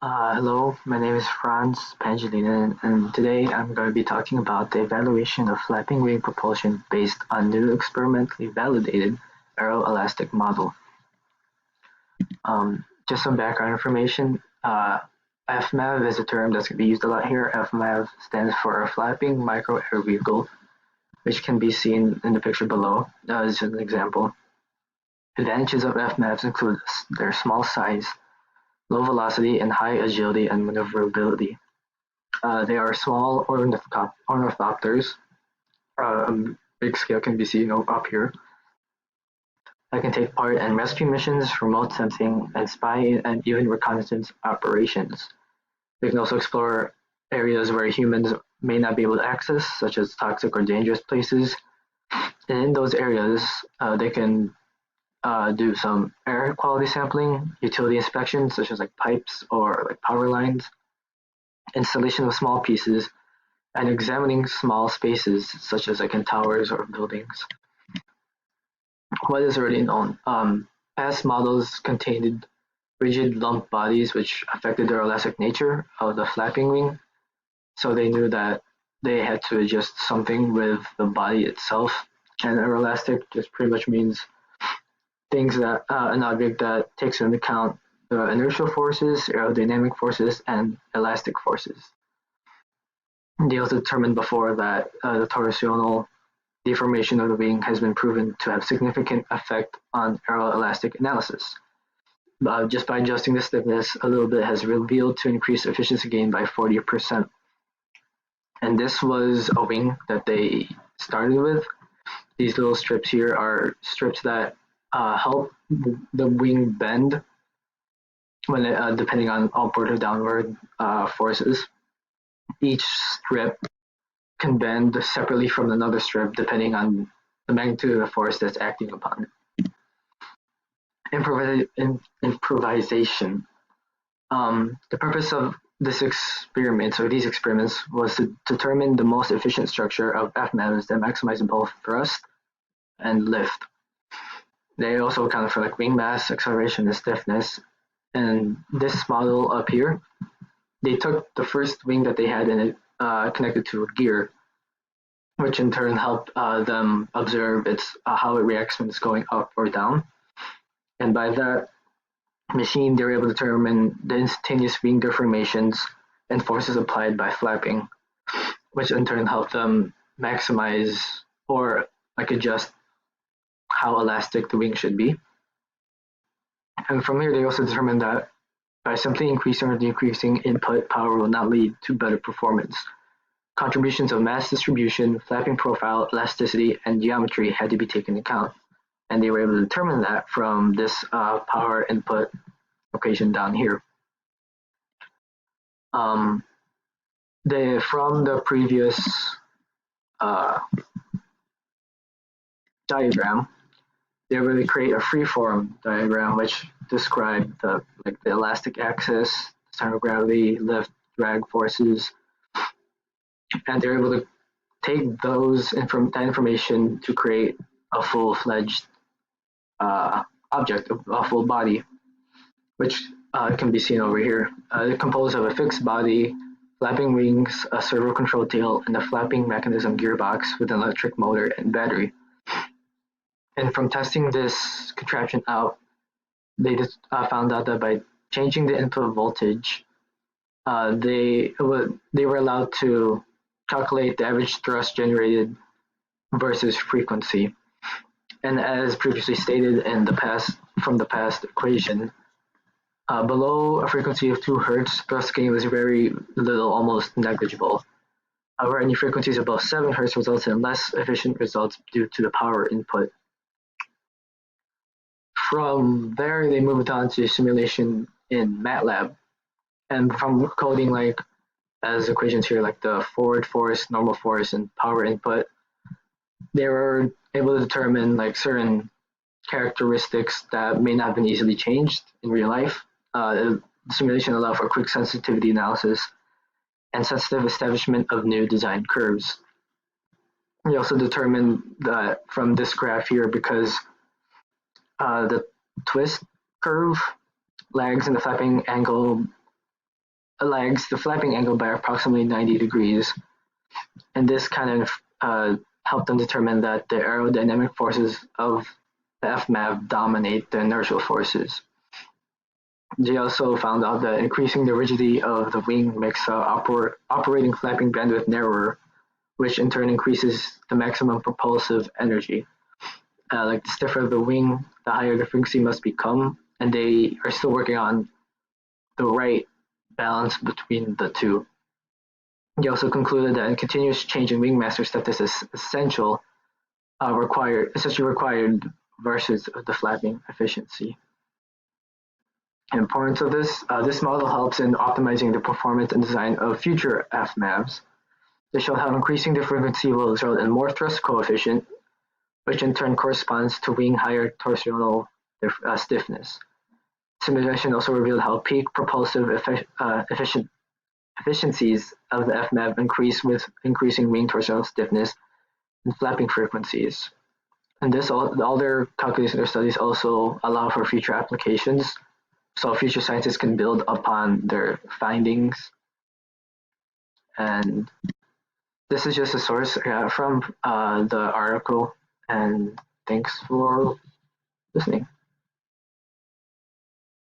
Hello, my name is Franz Pangelina, and today I'm going to be talking about the evaluation of flapping wing propulsion based on new experimentally validated aeroelastic model. Just some background information. FMAV is a term that's going to be used a lot here. FMAV stands for a flapping micro air vehicle, which can be seen in the picture below as an example. Advantages of FMAVs include their small size, low velocity, and high agility and maneuverability. They are small ornithopters. Big scale can be seen up here. That can take part in rescue missions, remote sensing, and spy and even reconnaissance operations. They can also explore areas where humans may not be able to access, such as toxic or dangerous places. And in those areas, they can do some air quality sampling, utility inspections, such as like pipes or like power lines, installation of small pieces, and examining small spaces such as like in towers or buildings. What is already known? Past models contained rigid lump bodies which affected the elastic nature of the flapping wing, so they knew that they had to adjust something with the body itself. And aeroelastic just pretty much means things that an object that takes into account the inertial forces, aerodynamic forces, and elastic forces. They also determined before that the torsional deformation of the wing has been proven to have significant effect on aeroelastic analysis. Just by adjusting the stiffness a little bit has revealed to increase efficiency gain by 40%. And this was a wing that they started with. These little strips here are strips that help the wing bend when depending on upward or downward forces. Each strip can bend separately from another strip depending on the magnitude of the force that's acting upon it. Improvisation. The purpose of this experiment or these experiments was to determine the most efficient structure of FMAVs that maximize both thrust and lift. They also account for like wing mass, acceleration, and stiffness. And this model up here, they took the first wing that they had and it connected to a gear, which in turn helped them observe how it reacts when it's going up or down. And by that machine, they were able to determine the instantaneous wing deformations and forces applied by flapping, which in turn helped them maximize or like adjust how elastic the wing should be. And from here, they also determined that by simply increasing or decreasing input power will not lead to better performance. Contributions of mass distribution, flapping profile, elasticity, and geometry had to be taken into account. And they were able to determine that from this power input equation down here. From the previous uh, diagram, they really create a freeform diagram which described the elastic axis, center of gravity, lift, drag forces, and they're able to take that information to create a full-fledged object, a full body, which can be seen over here. It's composed of a fixed body, flapping wings, a servo control tail, and a flapping mechanism gearbox with an electric motor and battery. And from testing this contraption out, they just found out that by changing the input voltage, they were allowed to calculate the average thrust generated versus frequency. And as previously stated in the past equation, below a frequency of 2 Hz, thrust gain was very little, almost negligible. However, any frequencies above 7 Hz results in less efficient results due to the power input. From there, they moved on to simulation in MATLAB, and from coding like as equations here, like the forward force, normal force, and power input, they were able to determine like certain characteristics that may not have been easily changed in real life. The simulation allowed for quick sensitivity analysis and sensitive establishment of new design curves. We also determined that from this graph here, because the twist curve lags in the flapping angle lags the flapping angle by approximately 90 degrees, and this kind of helped them determine that the aerodynamic forces of the FMAV dominate the inertial forces. They also found out that increasing the rigidity of the wing makes the operating flapping bandwidth narrower, which in turn increases the maximum propulsive energy. Like the stiffer the wing, the higher the frequency must become, and they are still working on the right balance between the two. He also concluded that a continuous change in wing mass stiffness is essentially required versus the flapping efficiency. The importance of this model helps in optimizing the performance and design of future FMAVs. They show how increasing the frequency will result in more thrust coefficient, which in turn corresponds to wing higher torsional stiffness. Simulation also revealed how peak propulsive efficiencies of the FMAV increase with increasing wing torsional stiffness and flapping frequencies. And all their calculations or studies also allow for future applications, so future scientists can build upon their findings. And this is just a source from the article, and thanks for listening.